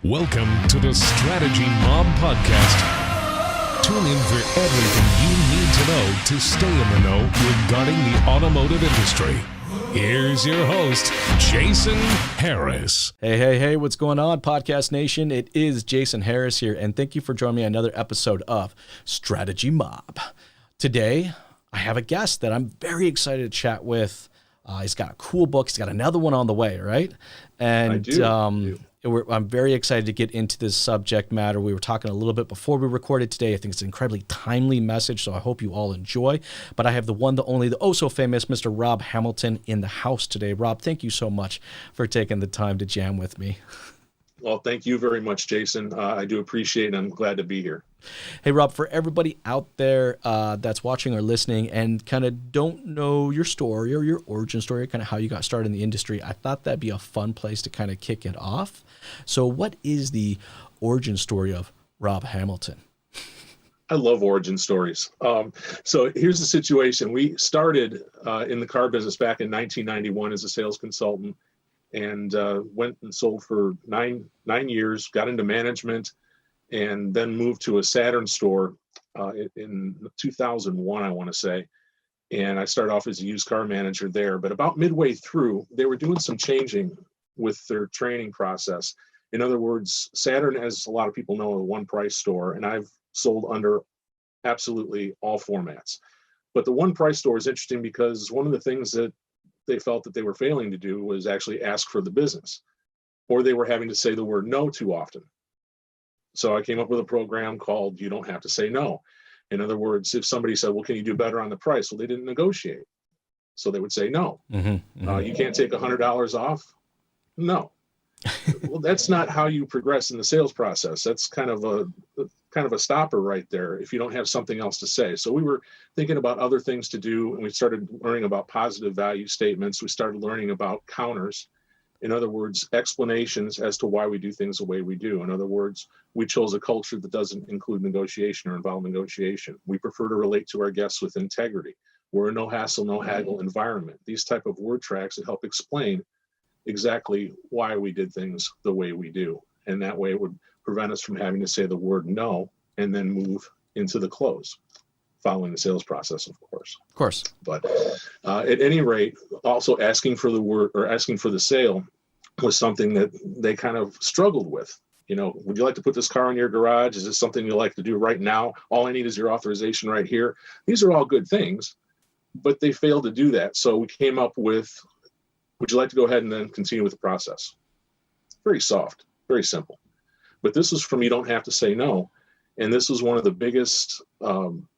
Welcome to the Strategy Mob Podcast. Tune in for everything you need to know to stay in the know regarding the automotive industry. Here's your host, Jason Harris. Hey, what's going on, Podcast Nation? It is Jason Harris here, and thank you for joining me on another episode of Strategy Mob. Today, I have a guest that I'm very excited to chat with. He's got a cool book. He's got another one on the way, right? And I do. I'm very excited to get into this subject matter. We were talking a little bit before we recorded today. I think it's an incredibly timely message, so I hope you all enjoy. But I have the one, the only, the oh-so-famous Mr. Rob Hamilton in the house today. Rob, thank you so much for taking the time to jam with me. Well, thank you very much, Jason. I do appreciate it, and I'm glad to be here. Hey, Rob, for everybody out there that's watching or listening and kind of don't know your story or your origin story, kind of how you got started in the industry, I thought that'd be a fun place to kind of kick it off. So what is the origin story of Rob Hamilton? I love origin stories. So here's the situation. We started in the car business back in 1991 as a sales consultant, and went and sold for nine years, got into management, and then moved to a Saturn store in 2001, I want to say. And I started off as a used car manager there. But about midway through, they were doing some changing with their training process. In other words, Saturn, as a lot of people know, a one price store, and I've sold under absolutely all formats. But the one price store is interesting because one of the things that they felt that they were failing to do was actually ask for the business, or they were having to say the word no too often. So I came up with a program called You Don't Have to Say No. In other words, if somebody said, well, can you do better on the price? Well, they didn't negotiate. So they would say no. You can't take $100 off? No. Well, that's not how you progress in the sales process. That's kind of a stopper right there if you don't have something else to say. So we were thinking about other things to do, and we started learning about positive value statements. We started learning about counters. In other words, explanations as to why we do things the way we do. In other words, we chose a culture that doesn't include negotiation or involve negotiation. We prefer to relate to our guests with integrity. We're a no hassle, no haggle environment. These type of word tracks that help explain exactly why we did things the way we do. And that way it would prevent us from having to say the word no and then move into the close, following the sales process, of course. Of course. But at any rate, also asking for the word or asking for the sale was something that they kind of struggled with. You know, would you like to put this car in your garage? Is this something you like to do right now? All I need is your authorization right here. These are all good things, but they failed to do that. So we came up with, would you like to go ahead and then continue with the process? Very soft, very simple. But this was from You Don't Have to Say No. And this was one of the biggest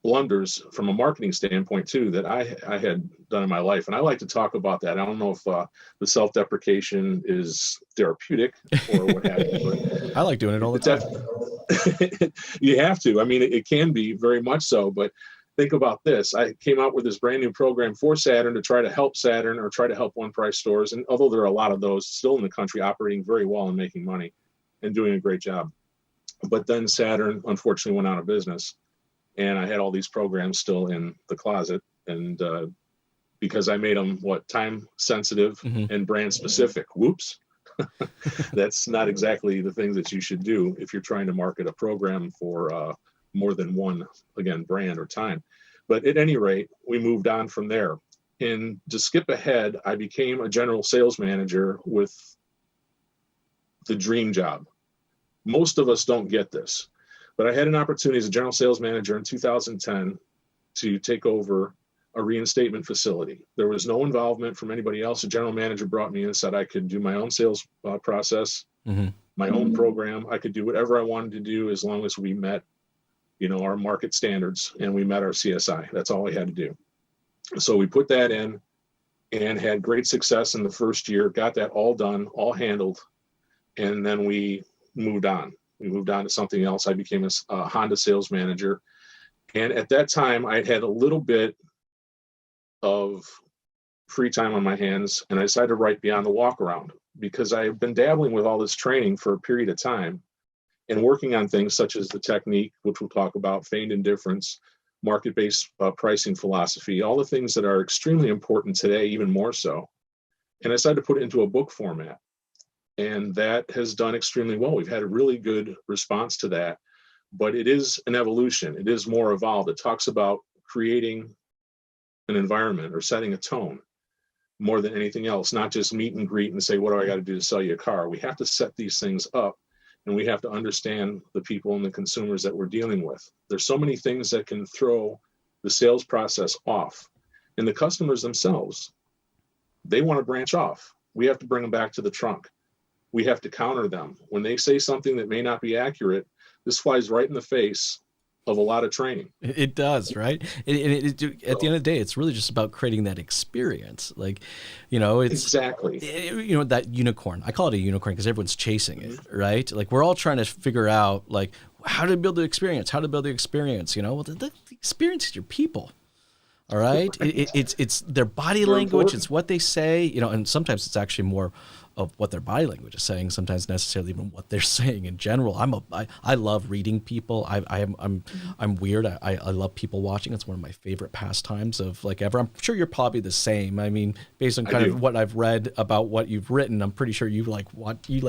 blunders from a marketing standpoint, too, that I had done in my life. And I like to talk about that. I don't know if the self-deprecation is therapeutic or what have you. But I like doing it all the time. You have to. I mean, it can be very much so. But think about this. I came out with this brand new program for Saturn to try to help Saturn or try to help one price stores. And although there are a lot of those still in the country operating very well and making money and doing a great job. But then Saturn, unfortunately, went out of business. And I had all these programs still in the closet. And because I made them, time sensitive and brand specific. Whoops. That's not exactly the things that you should do if you're trying to market a program for more than one, again, brand or time. But at any rate, we moved on from there. And to skip ahead, I became a general sales manager with the dream job. Most of us don't get this, but I had an opportunity as a general sales manager in 2010 to take over a reinstatement facility. There was no involvement from anybody else. The general manager brought me in and said I could do my own sales process, my own program. I could do whatever I wanted to do as long as we met, our market standards and we met our CSI. That's all we had to do. So we put that in and had great success in the first year, got that all done, all handled. And then we moved on. We moved on to something else. I became a Honda sales manager. And at that time, I had a little bit of free time on my hands, and I decided to write Beyond the Walk Around because I have been dabbling with all this training for a period of time and working on things such as the technique, which we'll talk about, feigned indifference, market-based pricing philosophy, all the things that are extremely important today, even more so. And I decided to put it into a book format. And that has done extremely well. We've had a really good response to that, but it is an evolution. It is more evolved. It talks about creating an environment or setting a tone more than anything else, not just meet and greet and say, what do I got to do to sell you a car? We have to set these things up, and we have to understand the people and the consumers that we're dealing with. There's so many things that can throw the sales process off, and the customers themselves, they want to branch off. We have to bring them back to the trunk. We have to counter them. When they say something that may not be accurate, this flies right in the face of a lot of training. It does, right? At the end of the day, it's really just about creating that experience. Like, it's exactly, that unicorn. I call it a unicorn because everyone's chasing it, right? Like, we're all trying to figure out, like, how to build the experience, Well, the experience is your people. All right. It's their body language. It's what they say, and sometimes it's actually more of what their body language is saying, sometimes necessarily even what they're saying in general. I love reading people. I'm weird. I love people watching. It's one of my favorite pastimes of like ever. I'm sure you're probably the same. I mean, based on kind of what I've read about what you've written, I'm pretty sure you like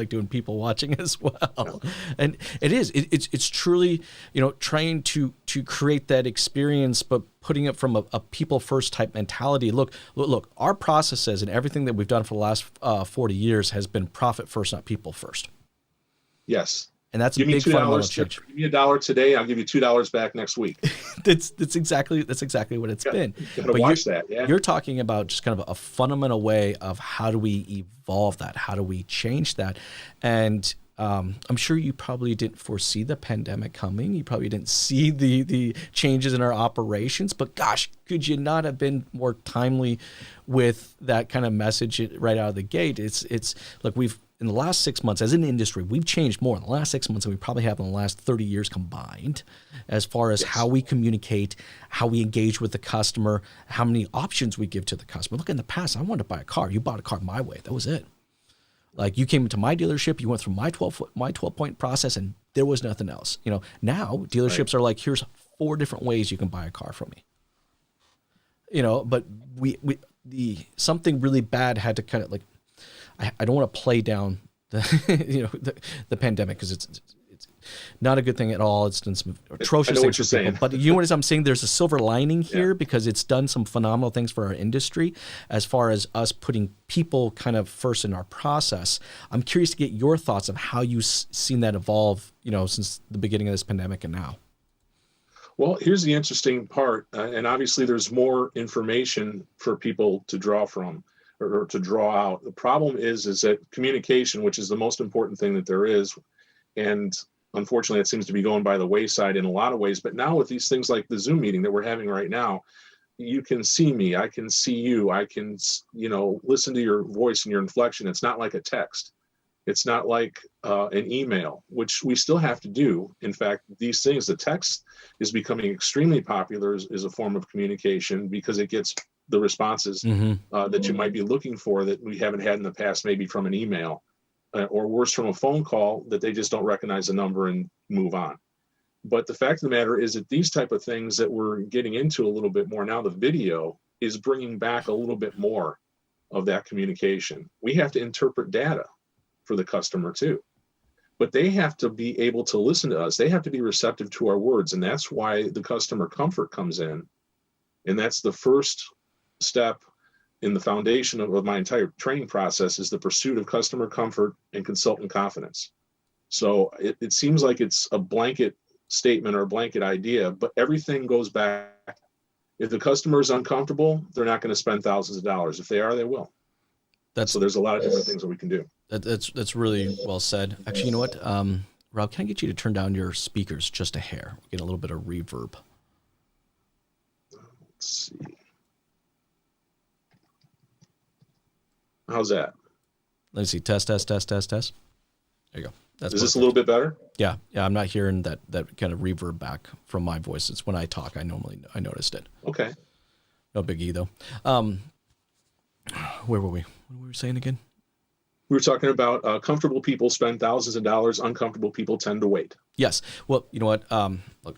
doing people watching as well. And it's truly, trying to create that experience, but putting it from a people first type mentality. Look, our processes and everything that we've done for the last 40 years has been profit first, not people first. Yes. And that's a big fundamental change. Give me $1 today, I'll give you $2 back next week. that's exactly what it's been. But watch that. Yeah. You're talking about just kind of a fundamental way of how do we evolve that? How do we change that? And I'm sure you probably didn't foresee the pandemic coming. You probably didn't see the changes in our operations, but gosh, could you not have been more timely with that kind of message right out of the gate? It's look, in the last 6 months as an industry, we've changed more in the last 6 months than we probably have in the last 30 years combined, as far as how we communicate, how we engage with the customer, how many options we give to the customer. Look, in the past, I wanted to buy a car. You bought a car my way. That was it. Like, you came into my dealership, you went through my 12-point process, and there was nothing else. Now dealerships are like, here's 4 different ways you can buy a car from me. But something really bad had to kind of like, I don't want to play down the pandemic because it's not a good thing at all. It's done some atrocious things for people. But you know what I'm saying? There's a silver lining here because it's done some phenomenal things for our industry as far as us putting people kind of first in our process. I'm curious to get your thoughts of how you've seen that evolve, since the beginning of this pandemic and now. Well, here's the interesting part. And obviously there's more information for people to draw from or to draw out. The problem is that communication, which is the most important thing that there is, and unfortunately, it seems to be going by the wayside in a lot of ways. But now with these things like the Zoom meeting that we're having right now, you can see me, I can see you, I can, listen to your voice and your inflection. It's not like a text. It's not like an email, which we still have to do. In fact, these things, the text is becoming extremely popular as a form of communication because it gets the responses that you might be looking for that we haven't had in the past, maybe from an email. Or worse, from a phone call that they just don't recognize the number and move on. But the fact of the matter is that these type of things that we're getting into a little bit more now, the video is bringing back a little bit more of that communication. We have to interpret data for the customer too, but they have to be able to listen to us. They have to be receptive to our words. And that's why the customer comfort comes in. And that's the first step in the foundation of my entire training process is the pursuit of customer comfort and consultant confidence. So it seems like it's a blanket statement or a blanket idea, but everything goes back. If the customer is uncomfortable, they're not going to spend thousands of dollars. If they are, they will. So there's a lot of different things that we can do. That's really well said. Actually, you know what? Rob, can I get you to turn down your speakers just a hair? We'll get a little bit of reverb. Let's see. How's that? Let's see. Test. There you go. Is this a little bit better? Yeah. I'm not hearing that kind of reverb back from my voice. It's when I talk. I noticed it. Okay. No biggie though. Where were we? What were we saying again? We were talking about comfortable people spend thousands of dollars. Uncomfortable people tend to wait. Yes. Well, you know what? Look,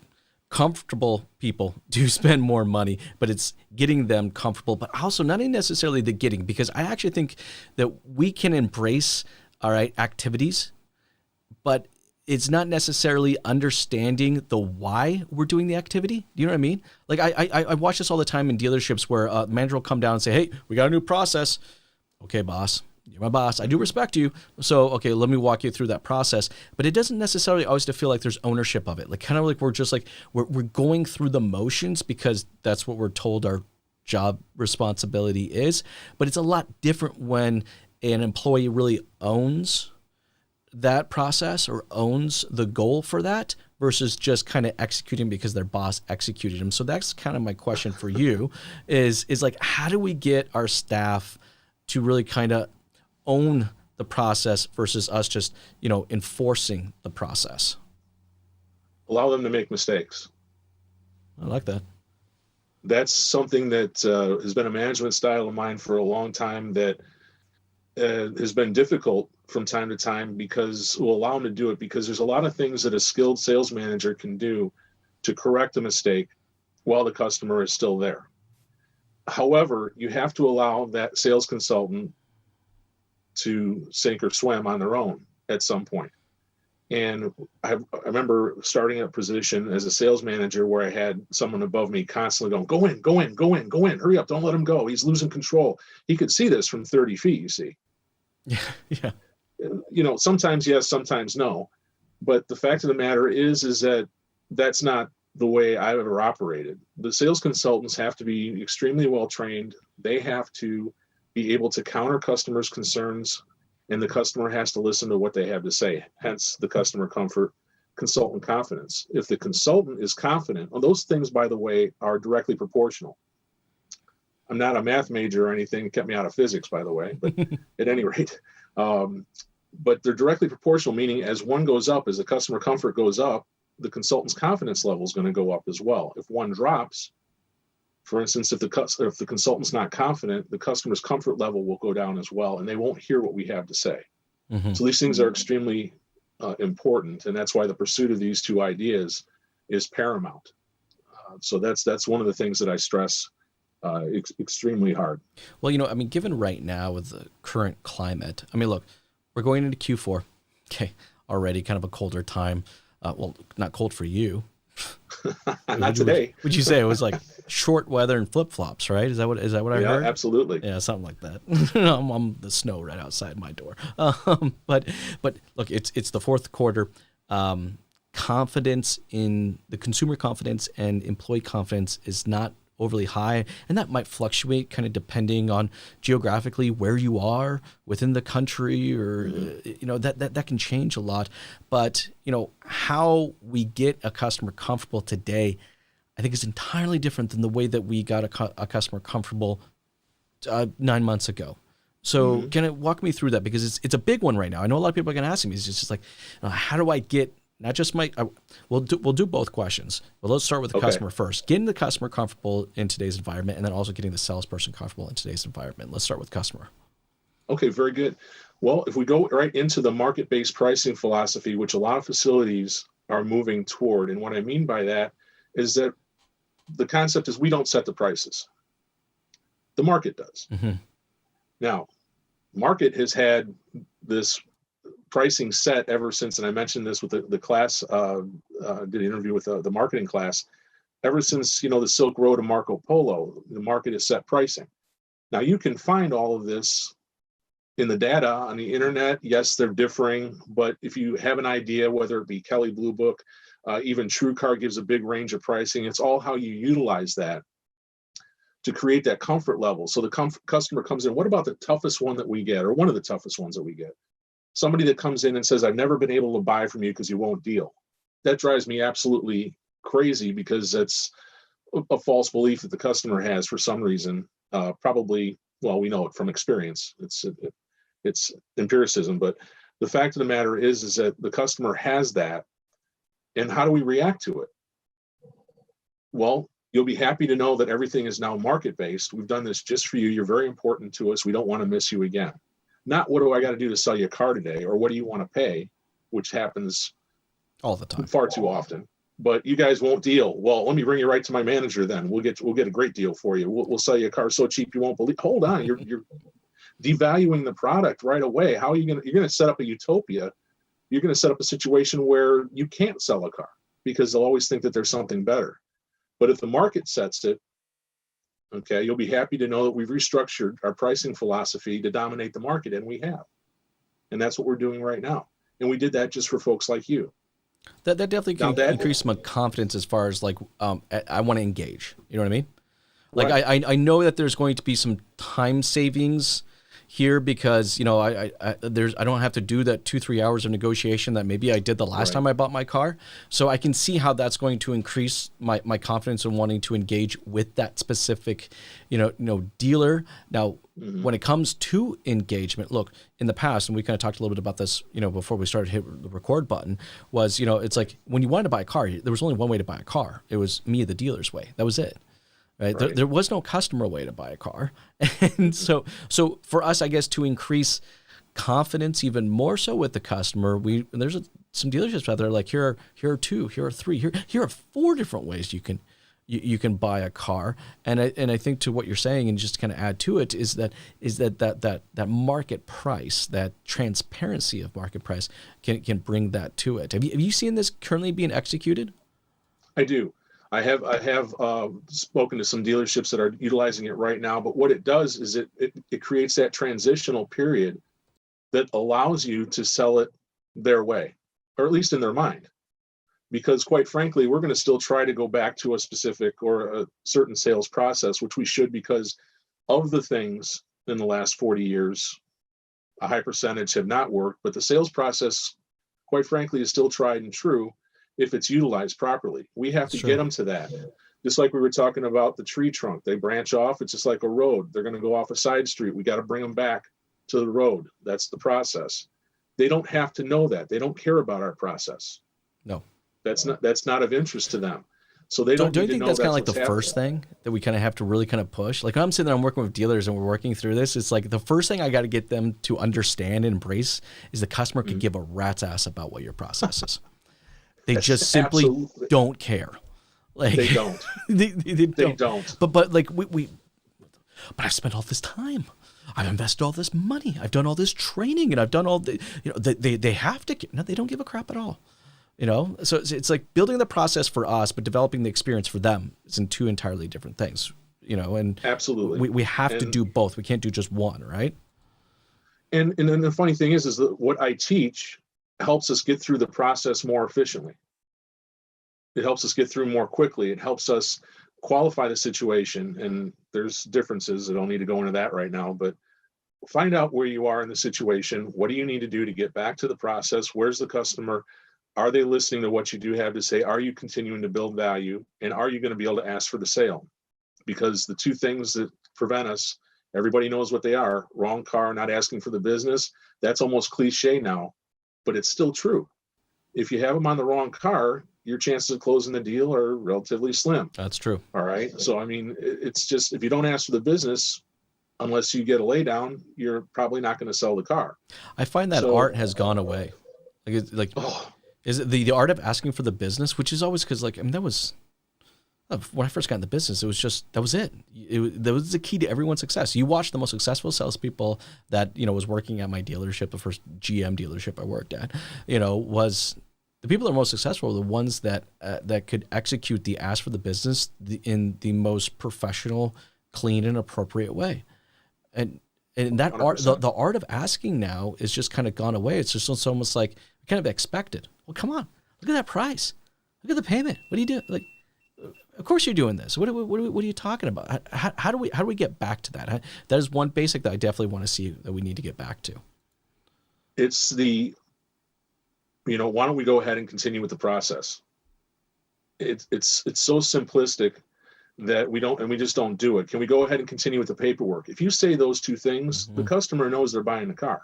comfortable people do spend more money, but it's getting them comfortable, but also not necessarily the getting, because I actually think that we can embrace all right, activities, but it's not necessarily understanding the why we're doing the activity. Do you know what I mean? Like I watch this all the time in dealerships where a manager will come down and say, hey, we got a new process. Okay, boss, you're my boss. I do respect you. So, okay, let me walk you through that process. But it doesn't necessarily always feel like there's ownership of it. Like kind of like we're just like, we're going through the motions because that's what we're told our job responsibility is. But it's a lot different when an employee really owns that process or owns the goal for that versus just kind of executing because their boss executed them. So that's kind of my question for you is like, how do we get our staff to really kind of own the process versus us just, enforcing the process? Allow them to make mistakes. I like that. That's something that has been a management style of mine for a long time that has been difficult from time to time because we'll allow them to do it because there's a lot of things that a skilled sales manager can do to correct a mistake while the customer is still there. However, you have to allow that sales consultant to sink or swim on their own at some point. And I remember starting a position as a sales manager where I had someone above me constantly going, go in, hurry up, don't let him go. He's losing control. He could see this from 30 feet, you see. Yeah. Sometimes yes, sometimes no. But the fact of the matter is that that's not the way I've ever operated. The sales consultants have to be extremely well trained. They have to be able to counter customers' concerns, and the customer has to listen to what they have to say, hence the customer comfort, consultant confidence. If the consultant is confident, those things, by the way, are directly proportional. I'm not a math major or anything, it kept me out of physics, by the way, but at any rate, but they're directly proportional, meaning as one goes up, as the customer comfort goes up, the consultant's confidence level is going to go up as well. If one drops, for instance, if the consultant's not confident, the customer's comfort level will go down as well, and they won't hear what we have to say. Mm-hmm. So these things are extremely important, and that's why the pursuit of these two ideas is paramount. So that's one of the things that I stress extremely hard. Well, given right now with the current climate, look, we're going into Q4. Okay, already kind of a colder time. Well, not cold for you. Not today. Would you say it was like short weather and flip flops, right? Is that what I heard? Yeah, absolutely. Yeah, something like that. I'm the snow right outside my door. But look, it's the fourth quarter. Confidence in the consumer confidence and employee confidence is not overly high, and that might fluctuate kind of depending on geographically where you are within the country, or that can change a lot. But how we get a customer comfortable today, I think is entirely different than the way that we got a customer comfortable 9 months ago. So can you walk me through that, because it's a big one right now. I know a lot of people are going to ask me. It's just like, how do I get not just we'll do both questions, but let's start with the customer first. Getting the customer comfortable in today's environment, and then also getting the salesperson comfortable in today's environment. Let's start with customer. Okay, very good. Well, if we go right into the market-based pricing philosophy, which a lot of facilities are moving toward, and what I mean by that is that the concept is we don't set the prices. The market does. Mm-hmm. Now, market has had this pricing set ever since, and I mentioned this with the class, did an interview with the marketing class, ever since, the Silk Road to Marco Polo, the market has set pricing. Now you can find all of this in the data on the internet. Yes, they're differing, but if you have an idea, whether it be Kelley Blue Book, even TrueCar gives a big range of pricing. It's all how you utilize that to create that comfort level. So the customer comes in, what about the toughest one that we get, or one of the toughest ones that we get? Somebody that comes in and says, I've never been able to buy from you because you won't deal. That drives me absolutely crazy, because that's a false belief that the customer has for some reason. Probably, well, we know it from experience. It's empiricism, but the fact of the matter is that the customer has that. And how do we react to it? Well, you'll be happy to know that everything is now market-based. We've done this just for you. You're very important to us. We don't want to miss you again. Not what do I got to do to sell you a car today, or what do you want to pay, which happens all the time, far too often. But you guys won't deal. Well, let me bring you right to my manager. Then we'll get a great deal for you. We'll sell you a car so cheap you won't believe. Hold on, devaluing the product right away, how are you you're going to set up a utopia. You're going to set up a situation where you can't sell a car because they'll always think that there's something better. But if the market sets it, okay, you'll be happy to know that we've restructured our pricing philosophy to dominate the market, and we have. And that's what we're doing right now. And we did that just for folks like you. That definitely can increase my confidence as far as like I want to engage. You know what I mean? Like right. I know that there's going to be some time savings here because, you know, I don't have to do that 2-3 hours of negotiation that maybe I did the last time I bought my car. So I can see how that's going to increase my confidence in wanting to engage with that specific, you know, dealer. Now, when it comes to engagement, look, in the past, and we kind of talked a little bit about this, you know, before we started hit the record button, was, you know, it's like when you wanted to buy a car, there was only one way to buy a car. It was me, the dealer's way. That was it. Right? There was no customer way to buy a car. And so for us, I guess, to increase confidence even more so with the customer, there's some dealerships out there like here are 2, here are 3, here are 4 different ways you can buy a car. And I think to what you're saying, and just to kind of add to it, is that market price, that transparency of market price can bring that to it. Have you seen this currently being executed? I do. I have spoken to some dealerships that are utilizing it right now, but what it does is it creates that transitional period that allows you to sell it their way, or at least in their mind. Because quite frankly, we're going to still try to go back to a specific or a certain sales process, which we should, because of the things in the last 40 years, a high percentage have not worked, but the sales process, quite frankly, is still tried and true. If it's utilized properly, we have to get them to that. Just like we were talking about the tree trunk, they branch off. It's just like a road. They're going to go off a side street. We got to bring them back to the road. That's the process. They don't have to know that. They don't care about our process. No, that's not of interest to them. So they don't. Do you think that's kind of like the first thing that we kind of have to really kind of push? Like I'm sitting there, I'm working with dealers, and we're working through this. It's like the first thing I got to get them to understand and embrace is the customer can give a rat's ass about what your process is. They just simply don't care. Like they don't. they don't. But like but I've spent all this time. I've invested all this money. I've done all this training, and I've done all the. You know, they have to. No, they don't give a crap at all. You know, so it's like building the process for us, but developing the experience for them is in 2 entirely different things. You know, and absolutely we have to do both. We can't do just one, right? And then the funny thing is that what I teach helps us get through the process more efficiently. It helps us get through more quickly. It helps us qualify the situation. And there's differences. I don't need to go into that right now, but find out where you are in the situation. What do you need to do to get back to the process? Where's the customer? Are they listening to what you do have to say? Are you continuing to build value? And are you going to be able to ask for the sale? Because the 2 things that prevent us, everybody knows what they are: wrong car, not asking for the business. That's almost cliche now, but it's still true. If you have them on the wrong car, your chances of closing the deal are relatively slim. That's true. All right. So, I mean, it's just, if you don't ask for the business, unless you get a lay down, you're probably not going to sell the car. I find that art has gone away. Is it the art of asking for the business, which is always, because like, I mean, that was, when I first got into business, it was just, that was it. That was the key to everyone's success. You watch the most successful salespeople that, you know, was working at my dealership, the first GM dealership I worked at, you know, was the people that are most successful are the ones that that could execute the ask for the business in the most professional, clean, and appropriate way. And that 100%. Art, the art of asking now is just kind of gone away. It's just almost like kind of expected. Well, come on, look at that price, look at the payment. What do you do? Like, of course you're doing this. What are you talking about? How do we get back to that? That is one basic that I definitely want to see that we need to get back to. It's the, you know, why don't we go ahead and continue with the process? It's so simplistic that we just don't do it. Can we go ahead and continue with the paperwork? If you say those 2 things, the customer knows they're buying the car.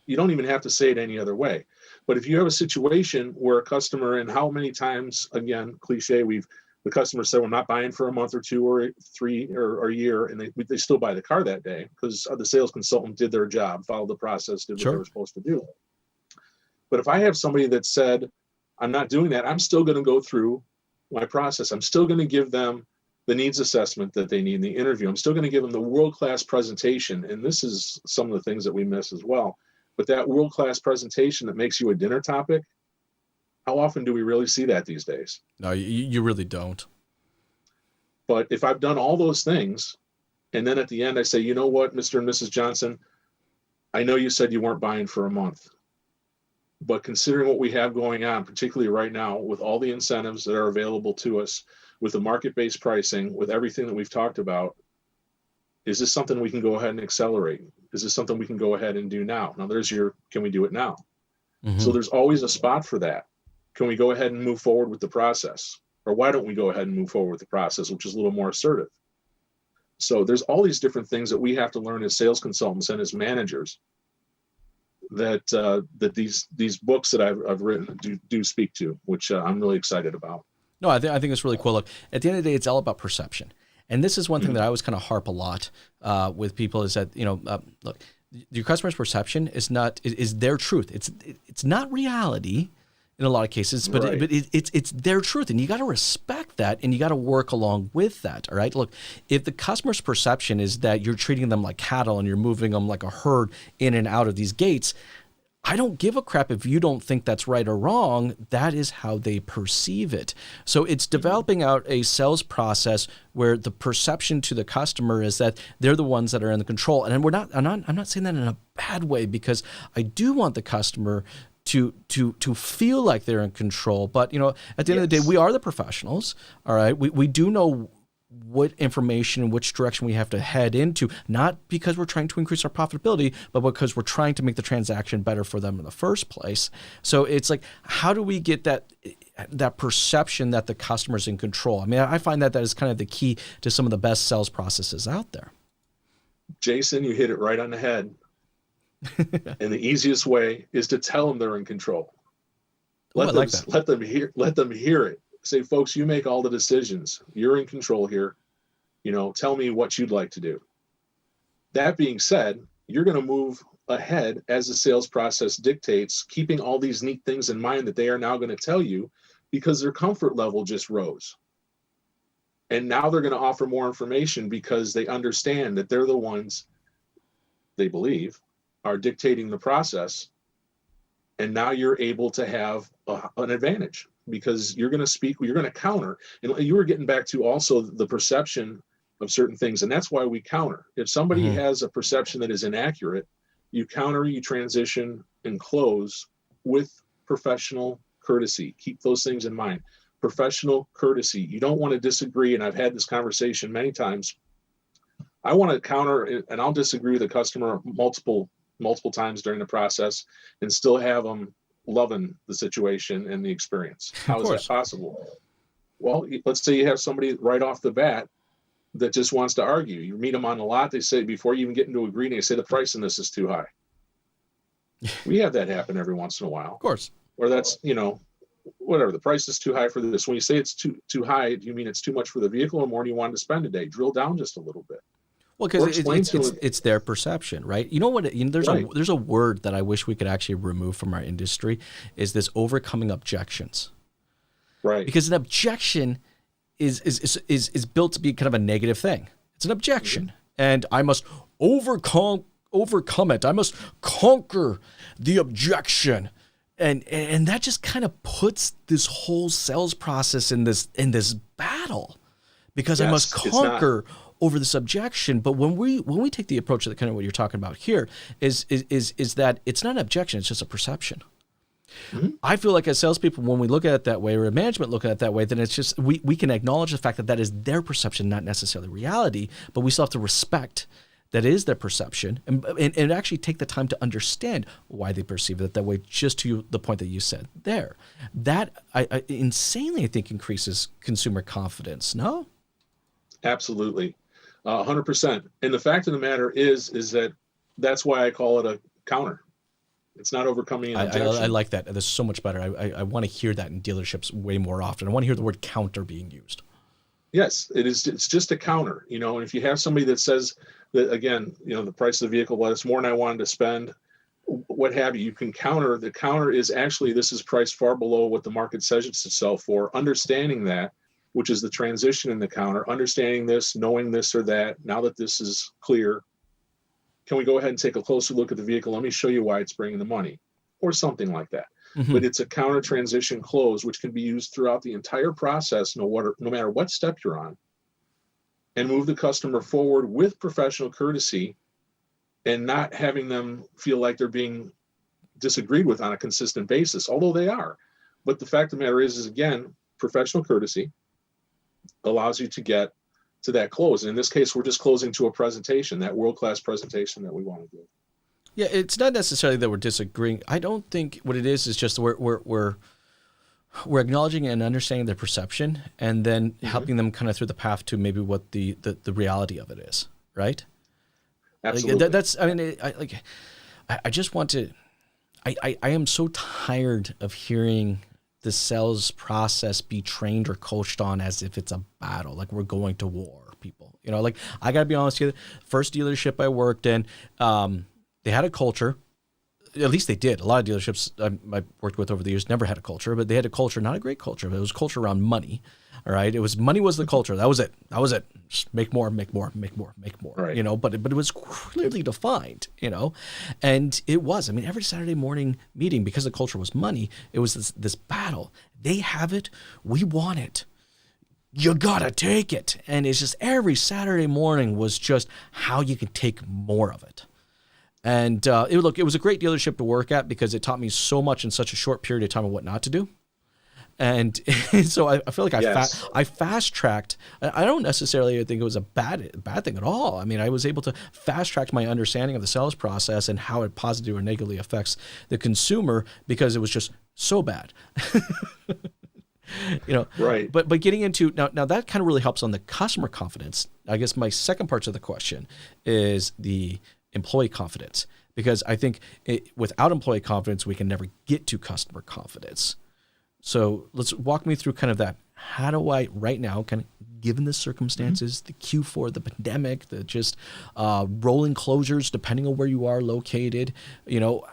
You don't even have to say it any other way. But if you have a situation where a customer, and how many times, again, cliche, the customer said, we're not buying for a month or 2 or 3 or a year, and they still buy the car that day because the sales consultant did their job, followed the process, did what they were supposed to do. But if I have somebody that said, I'm not doing that, I'm still going to go through my process. I'm still going to give them the needs assessment that they need in the interview. I'm still going to give them the world-class presentation. And this is some of the things that we miss as well. But that world-class presentation that makes you a dinner topic, how often do we really see that these days? No, you really don't. But if I've done all those things, and then at the end I say, you know what, Mr. and Mrs. Johnson, I know you said you weren't buying for a month, but considering what we have going on, particularly right now, with all the incentives that are available to us, with the market-based pricing, with everything that we've talked about, is this something we can go ahead and accelerate? Is this something we can go ahead and do now? Now there's your, can we do it now? Mm-hmm. So there's always a spot for that. Can we go ahead and move forward with the process? Or why don't we go ahead and move forward with the process, which is a little more assertive? So there's all these different things that we have to learn as sales consultants and as managers that that these books that I've written do speak to, which I'm really excited about. No, I think it's really cool. Look, at the end of the day, it's all about perception. And this is one thing that I always kind of harp a lot with people is that, look, your customer's perception is their truth. It's not reality in a lot of cases, but Right. it's their truth, and you got to respect that, and you got to work along with that. All right, look, if the customer's perception is that you're treating them like cattle and you're moving them like a herd in and out of these gates, I don't give a crap if you don't think that's right or wrong. That is how they perceive it. So it's developing out a sales process where the perception to the customer is that they're the ones that are in the control. And I'm not saying that in a bad way, because I do want the customer to feel like they're in control. But, at the end of the day, we are the professionals. All right. We do know what information and which direction we have to head into, not because we're trying to increase our profitability, but because we're trying to make the transaction better for them in the first place. So it's like, how do we get that perception that the customer's in control? I mean, I find that is kind of the key to some of the best sales processes out there. Jason, you hit it right on the head. And the easiest way is to tell them they're in control. Let them hear it. Say, folks, you make all the decisions. You're in control here. Tell me what you'd like to do. That being said, you're going to move ahead as the sales process dictates, keeping all these neat things in mind that they are now going to tell you, because their comfort level just rose. And now they're going to offer more information because they understand that they're the ones, they believe, are dictating the process. And now you're able to have an advantage, because you're going to speak, you're going to counter. And you were getting back to also the perception of certain things. And that's why we counter. If somebody has a perception that is inaccurate, you counter, you transition, and close with professional courtesy. Keep those things in mind. Professional courtesy. You don't want to disagree. And I've had this conversation many times. I want to counter, and I'll disagree with the customer multiple times during the process and still have them loving the situation and the experience. How is that possible? Well, let's say you have somebody right off the bat that just wants to argue. You meet them on the lot. They say, before you even get into agreeing, they say the price on this is too high. We have that happen every once in a while. Of course. Or that's, whatever, the price is too high for this. When you say it's too high, do you mean it's too much for the vehicle, or more do you want to spend a day? Drill down just a little bit. Well, because it's their perception, right? You know what? There's a word that I wish we could actually remove from our industry, is this overcoming objections. Right. Because an objection is built to be kind of a negative thing. It's an objection, and I must overcome it. I must conquer the objection, and that just kind of puts this whole sales process in this battle, because I must conquer over this objection. But when we take the approach that kind of what you're talking about here is that it's not an objection, it's just a perception. Mm-hmm. I feel like as salespeople, when we look at it that way, or management look at it that way, then it's just we can acknowledge the fact that is their perception, not necessarily reality, but we still have to respect that is their perception, and actually take the time to understand why they perceive it that way, just to the point that you said there. That I insanely, I think, increases consumer confidence, no? Absolutely. 100%. And the fact of the matter is that's why I call it a counter. It's not overcoming an objection. I like that. That's so much better. I want to hear that in dealerships way more often. I want to hear the word counter being used. Yes, it is. It's just a counter, and if you have somebody that says that, again, the price of the vehicle, well, it's more than I wanted to spend, what have you, you can counter. The counter is actually, this is priced far below what the market says it's to sell for. Understanding that, which is the transition in the counter, understanding this, knowing this or that. Now that this is clear, can we go ahead and take a closer look at the vehicle? Let me show you why it's bringing the money, or something like that. Mm-hmm. But it's a counter transition close, which can be used throughout the entire process, no matter what step you're on, and move the customer forward with professional courtesy and not having them feel like they're being disagreed with on a consistent basis, although they are. But the fact of the matter is again, professional courtesy allows you to get to that close. And in this case, we're just closing to a presentation, that world-class presentation that we want to do. Yeah, it's not necessarily that we're disagreeing. I don't think what it is just we're acknowledging and understanding their perception, and then helping them kind of through the path to maybe what the reality of it is, right? Absolutely. I just want to. I am so tired of hearing the sales process be trained or coached on as if it's a battle, like we're going to war, people. You know, like I gotta be honest with you. First dealership I worked in, they had a culture. At least they did. A lot of dealerships I worked with over the years never had a culture, but they had a culture, not a great culture, but it was a culture around money. All right. Money was the culture. That was it. Just make more. Right. You know, but it was clearly defined, you know, and it was. I mean, every Saturday morning meeting, because the culture was money, it was this battle. They have it. We want it. You gotta take it. And it's just every Saturday morning was just how you can take more of it. And it was a great dealership to work at because it taught me so much in such a short period of time of what not to do. And so I feel like I fast tracked. I don't necessarily think it was a bad thing at all. I mean, I was able to fast track my understanding of the sales process and how it positively or negatively affects the consumer because it was just so bad. You know, right. But getting into now that kind of really helps on the customer confidence. I guess my second part of the question is the employee confidence, because I think without employee confidence, we can never get to customer confidence. So let's walk me through kind of that. How do I right now, kind of given the circumstances, the Q4, the pandemic, the just rolling closures, depending on where you are located, you know,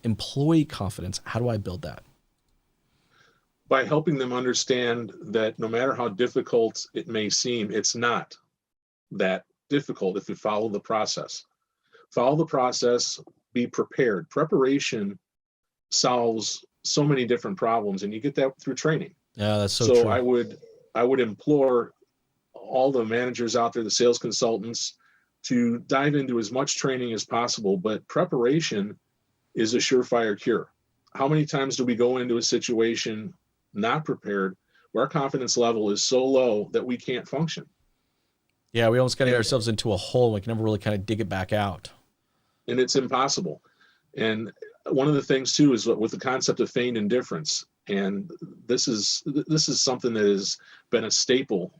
employee confidence. How do I build that? By helping them understand that no matter how difficult it may seem, it's not that difficult if you follow the process. Follow the process, be prepared. Preparation solves so many different problems, and you get that through training. Yeah, that's so true. I would implore all the managers out there, the sales consultants, to dive into as much training as possible, but preparation is a surefire cure. How many times do we go into a situation not prepared where our confidence level is so low that we can't function? Yeah, we almost got to get ourselves into a hole. We can never really kind of dig it back out. And it's impossible. And one of the things too is with the concept of feigned indifference. And this is something that has been a staple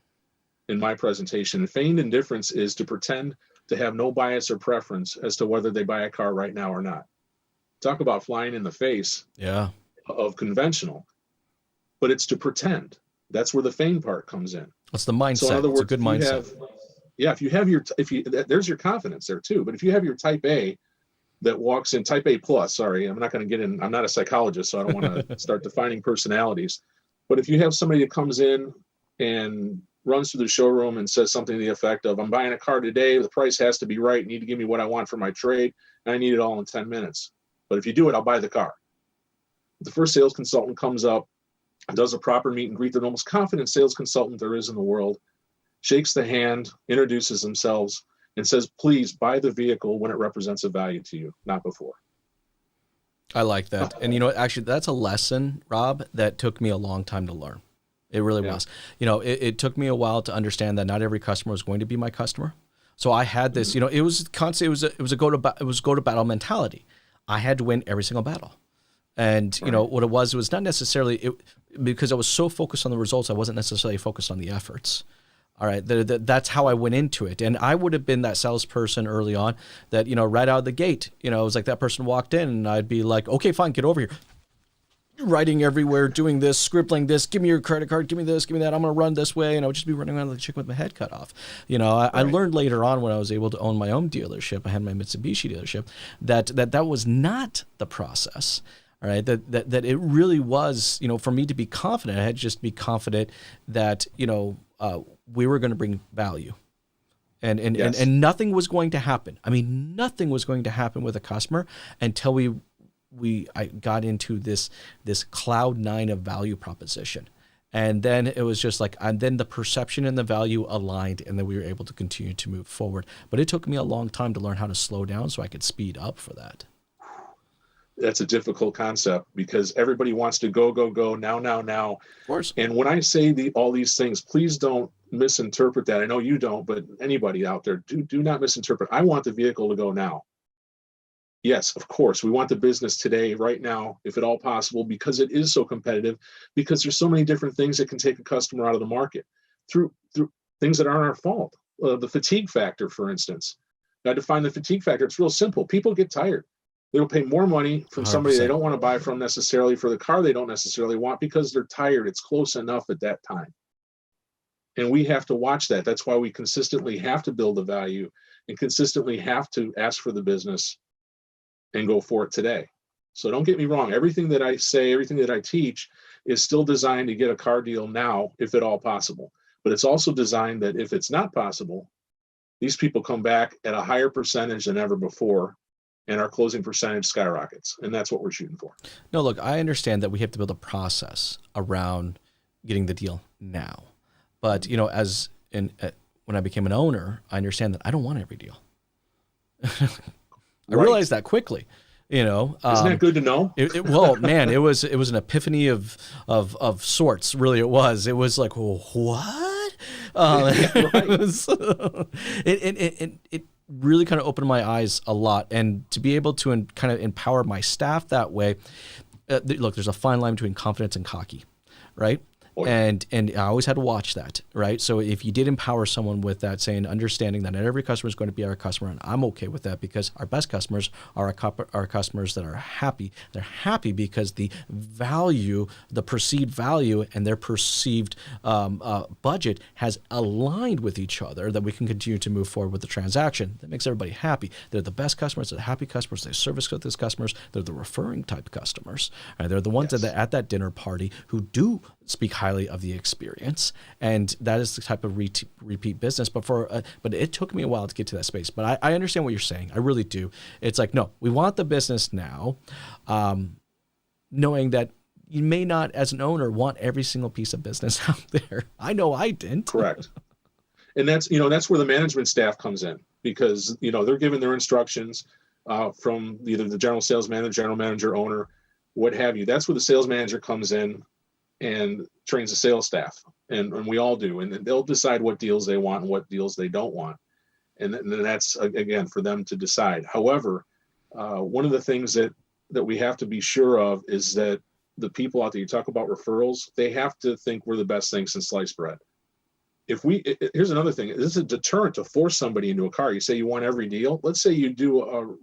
in my presentation. And feigned indifference is to pretend to have no bias or preference as to whether they buy a car right now or not. Talk about flying in the face of conventional, but it's to pretend. That's where the feign part comes in. That's the mindset. So in other words, it's a good mindset. There's your confidence there too. But if you have your type A that walks in, type A plus, sorry, I'm not going to get in. I'm not a psychologist, so I don't want to start defining personalities. But if you have somebody that comes in and runs through the showroom and says something to the effect of, I'm buying a car today, the price has to be right, you need to give me what I want for my trade, and I need it all in 10 minutes. But if you do it, I'll buy the car. The first sales consultant comes up, does a proper meet and greet, the most confident sales consultant there is in the world, shakes the hand, introduces themselves, and says, please buy the vehicle when it represents a value to you, not before. I like that. And you know, actually, that's a lesson, Rob, that took me a long time to learn. It really was. You know, it took me a while to understand that not every customer was going to be my customer. So I had this, you know, it was constant. It was go to battle mentality. I had to win every single battle. And you know what it was not necessarily because I was so focused on the results, I wasn't necessarily focused on the efforts. All right, that's how I went into it. And I would have been that salesperson early on that, you know, right out of the gate, you know, it was like that person walked in and I'd be like, okay, fine, get over here. Writing everywhere, doing this, scribbling this, give me your credit card, give me this, give me that, I'm going to run this way. And I would just be running around like a chicken with my head cut off. You know, I learned later on when I was able to own my own dealership, I had my Mitsubishi dealership, that was not the process. All right, that it really was, for me to be confident, I had to just be confident that, we were going to bring value. And nothing was going to happen. I mean, nothing was going to happen with a customer until I got into this cloud 9 of value proposition. And then it was just like, and then the perception and the value aligned, and then we were able to continue to move forward. But it took me a long time to learn how to slow down so I could speed up for that. That's a difficult concept because everybody wants to go, now. Of course. And when I say all these things, please don't misinterpret that. I know you don't, but anybody out there, do not misinterpret. I want the vehicle to go now. Yes, of course, we want the business today, right now, if at all possible, because it is so competitive, because there's so many different things that can take a customer out of the market through things that aren't our fault. The fatigue factor, for instance. Now, to define the fatigue factor, it's real simple. People get tired. They'll pay more money from somebody 100%. they don't want to buy from necessarily for the car they don't necessarily want because they're tired. It's close enough at that time. And we have to watch that. That's why we consistently have to build the value and consistently have to ask for the business and go for it today. So don't get me wrong. Everything that I say, everything that I teach is still designed to get a car deal now, if at all possible. But it's also designed that if it's not possible, these people come back at a higher percentage than ever before, and our closing percentage skyrockets. And that's what we're shooting for. No, look, I understand that we have to build a process around getting the deal now. But, when I became an owner, I understand that I don't want every deal. I realized that quickly, Isn't that good to know? Well, man, it was an epiphany of sorts. Really, it was. It was like, well, what? It really kind of opened my eyes a lot, and to be able to kind of empower my staff that way. Look, there's a fine line between confidence and cocky, right? Oh, yeah. And I always had to watch that, right? So if you did empower someone with that, saying, understanding that not every customer is going to be our customer, and I'm okay with that because our best customers are our customers that are happy. They're happy because the value, the perceived value, and their perceived budget has aligned with each other, that we can continue to move forward with the transaction. That makes everybody happy. They're the best customers. They're the happy customers. They service those customers. They're the referring type customers. Right? They're the ones that at that dinner party who do speak highly of the experience, and that is the type of repeat business. But it took me a while to get to that space. But I understand what you're saying. I really do. It's like, no, we want the business now, knowing that you may not, as an owner, want every single piece of business out there. I know I didn't. Correct. And that's where the management staff comes in, because they're given their instructions from either the general sales manager, general manager, owner, what have you. That's where the sales manager comes in and trains the sales staff, and we all do, and they'll decide what deals they want and what deals they don't want, and then that's again for them to decide. However, one of the things that we have to be sure of is that the people out there, you talk about referrals, they have to think we're the best thing since sliced bread. Here's another thing, this is a deterrent to force somebody into a car. You say you want every deal. Let's say you do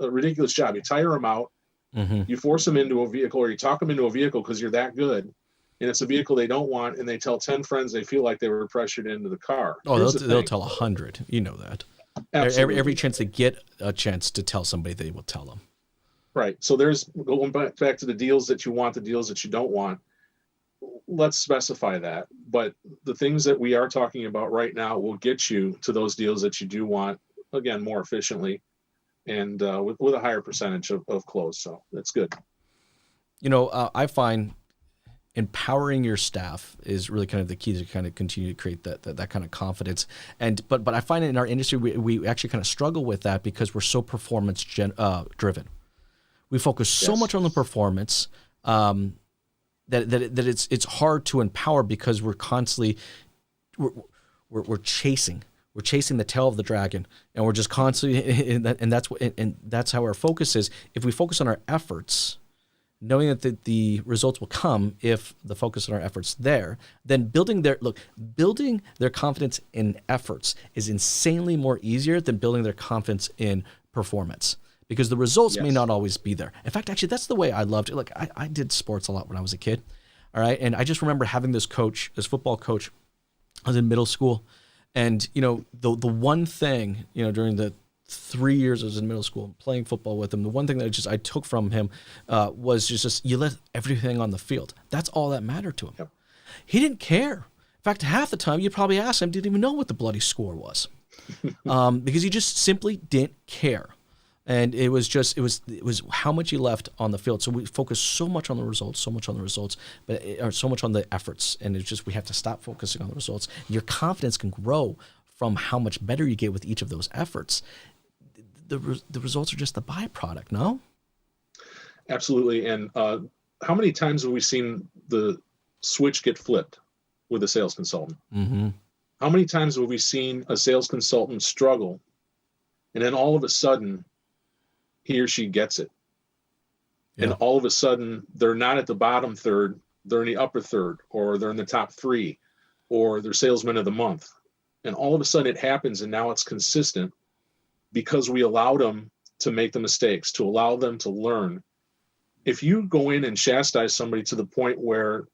a ridiculous job, you tire them out, you force them into a vehicle, or you talk them into a vehicle because you're that good, and it's a vehicle they don't want, and they tell 10 friends they feel like they were pressured into the car. Oh, they'll tell 100. You know that. Absolutely. Every chance they get a chance to tell somebody, they will tell them. Right. So there's going back to the deals that you want, the deals that you don't want. Let's specify that. But the things that we are talking about right now will get you to those deals that you do want, again, more efficiently and with a higher percentage of close. So that's good. I find empowering your staff is really kind of the key to kind of continue to create that kind of confidence. But I find in our industry, we actually kind of struggle with that because we're so performance driven. We focus so much on the performance that it's hard to empower, because we're constantly we're chasing the tail of the dragon, and we're just constantly and that's how our focus is. If we focus on our efforts, knowing that the results will come if the focus on our efforts there, then building their confidence in efforts is insanely more easier than building their confidence in performance, because the results may not always be there. In fact, actually, that's the way I loved it. Look, I did sports a lot when I was a kid, all right? And I just remember having this football coach. I was in middle school, and, the one thing, during the 3 years I was in middle school playing football with him, the one thing that I took from him was just you let everything on the field. That's all that mattered to him. Yep. He didn't care. In fact, half the time you'd probably ask him, didn't even know what the bloody score was, because he just simply didn't care. And it was how much he left on the field. So we focus so much on the results, or so much on the efforts. And it's just, we have to stop focusing on the results. Your confidence can grow from how much better you get with each of those efforts. The results are just the byproduct, no? Absolutely. And how many times have we seen the switch get flipped with a sales consultant? Mm-hmm. How many times have we seen a sales consultant struggle, and then all of a sudden he or she gets it? Yeah. And all of a sudden they're not at the bottom third, they're in the upper third, or they're in the top 3, or they're salesman of the month. And all of a sudden it happens, and now it's consistent because we allowed them to make the mistakes, to allow them to learn. If you go in and chastise somebody to the point where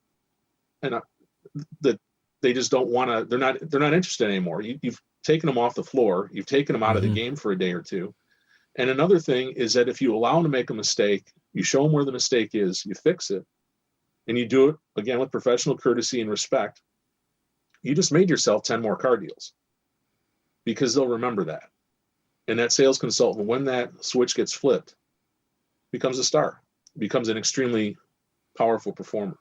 that they just don't want to, they're not interested anymore. You've taken them off the floor. You've taken them out of the game for a day or two. And another thing is that if you allow them to make a mistake, you show them where the mistake is, you fix it, and you do it again with professional courtesy and respect, you just made yourself 10 more car deals, because they'll remember that. And that sales consultant, when that switch gets flipped, becomes a star, becomes an extremely powerful performer.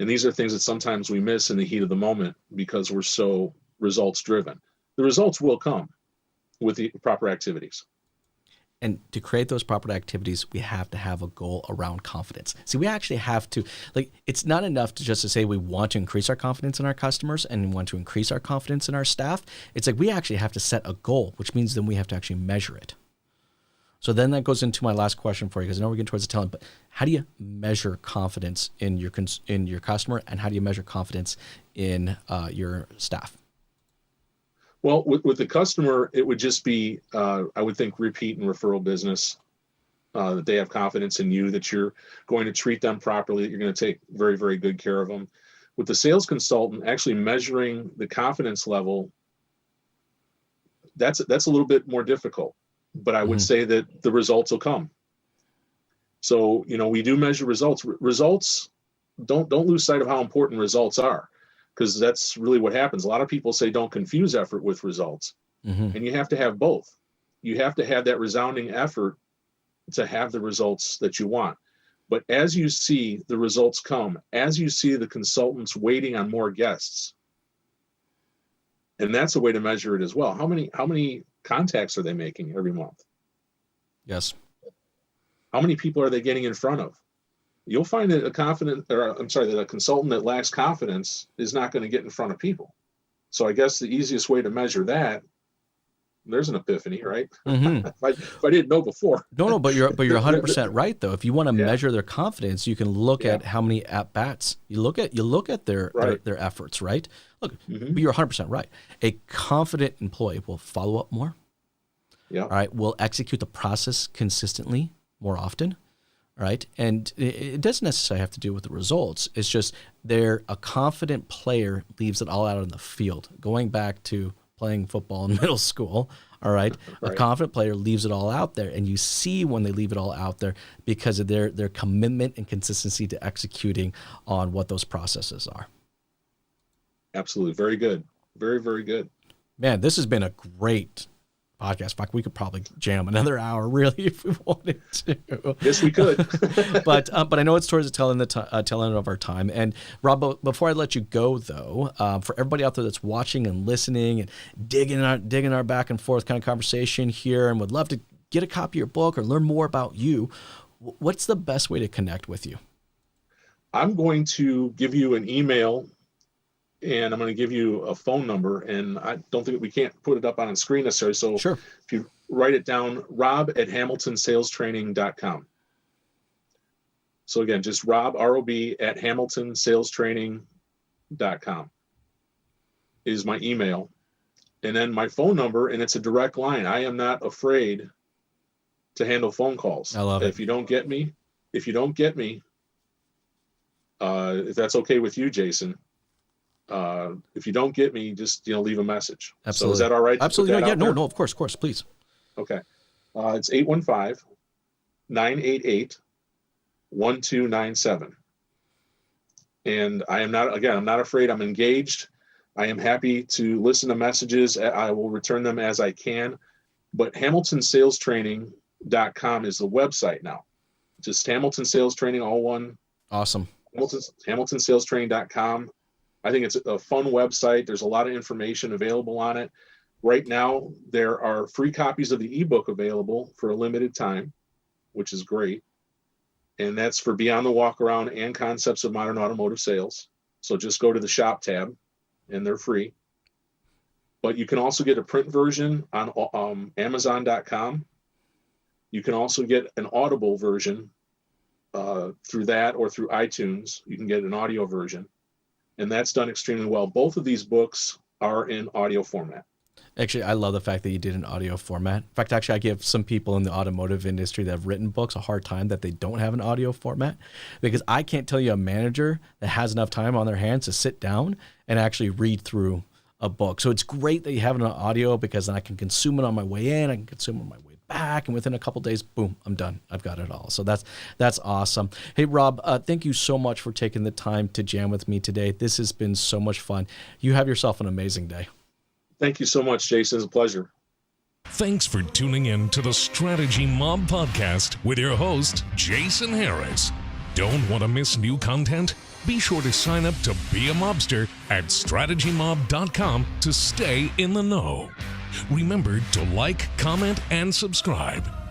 And these are things that sometimes we miss in the heat of the moment because we're so results driven. The results will come with the proper activities. And to create those proper activities, we have to have a goal around confidence. See, we actually have to, it's not enough to just to say we want to increase our confidence in our customers and want to increase our confidence in our staff. It's like we actually have to set a goal, which means then we have to actually measure it. So then that goes into my last question for you, because I know we're getting towards the tail end, but how do you measure confidence in your customer, and how do you measure confidence in your staff? Well, with the customer, it would just be, I would think, repeat and referral business, that they have confidence in you, that you're going to treat them properly, that you're going to take very, very good care of them. With the sales consultant, actually measuring the confidence level, that's a little bit more difficult, but I would say that the results will come. So, we do measure results. Results, don't lose sight of how important results are, because that's really what happens. A lot of people say don't confuse effort with results. And you have to have both. You have to have that resounding effort to have the results that you want. But as you see the results come, as you see the consultants waiting on more guests, and that's a way to measure it as well. How many contacts are they making every month? Yes. How many people are they getting in front of? You'll find that a consultant that lacks confidence is not going to get in front of people. So I guess the easiest way to measure that, there's an epiphany, right? If I didn't know before. No, but you're 100% right though. If you want to measure their confidence, you can look at how many at bats. You look at their efforts, right? Look, but you're 100% right. A confident employee will follow up more. Yeah. All right. Will execute the process consistently more often. Right. And it doesn't necessarily have to do with the results. It's just a confident player leaves it all out on the field. Going back to playing football in middle school, all right, a confident player leaves it all out there. And you see when they leave it all out there because of their commitment and consistency to executing on what those processes are. Absolutely. Very good. Very, very good. Man, this has been a great podcast. In fact, we could probably jam another hour, really, if we wanted to. Yes, we could. but I know it's towards the tail end of our time. And Rob, before I let you go, though, for everybody out there that's watching and listening and digging our back and forth kind of conversation here, and would love to get a copy of your book or learn more about you, what's the best way to connect with you? I'm going to give you an email, and I'm going to give you a phone number, and I don't think we can't put it up on the screen necessarily. So sure. If you write it down, rob@hamiltonsalestraining.com. So again, just Rob, R-O-B, @hamiltonsalestraining.com is my email. And then my phone number, and it's a direct line. I am not afraid to handle phone calls. I love it. If you don't get me, if that's okay with you, Jason, if you don't get me, just leave a message. Absolutely. So is that all right? Absolutely. No, of course, please. Okay. It's 815-988-1297. And I'm not afraid. I'm engaged. I am happy to listen to messages. I will return them as I can. But HamiltonSalesTraining.com is the website now. Just Hamilton Sales Training, all one. Awesome. HamiltonSalesTraining.com. I think it's a fun website. There's a lot of information available on it. Right now, there are free copies of the ebook available for a limited time, which is great. And that's for Beyond the Walk Around and Concepts of Modern Automotive Sales. So just go to the shop tab and they're free. But you can also get a print version on Amazon.com. You can also get an Audible version through that, or through iTunes. You can get an audio version. And that's done extremely well. Both of these books are in audio format. Actually, I love the fact that you did an audio format. In fact, actually, I give some people in the automotive industry that have written books a hard time that they don't have an audio format, because I can't tell you a manager that has enough time on their hands to sit down and actually read through a book. So it's great that you have it on audio, because then I can consume it on my way in, I can consume it on my way back, and within a couple days, boom, I'm done. I've got it all. So that's awesome. Hey, Rob, thank you so much for taking the time to jam with me today. This has been so much fun. You have yourself an amazing day. Thank you so much, Jason. It's a pleasure. Thanks for tuning in to the Strategy Mob Podcast with your host, Jason Harris. Don't want to miss new content? Be sure to sign up to Be a Mobster at strategymob.com to stay in the know. Remember to like, comment, and subscribe.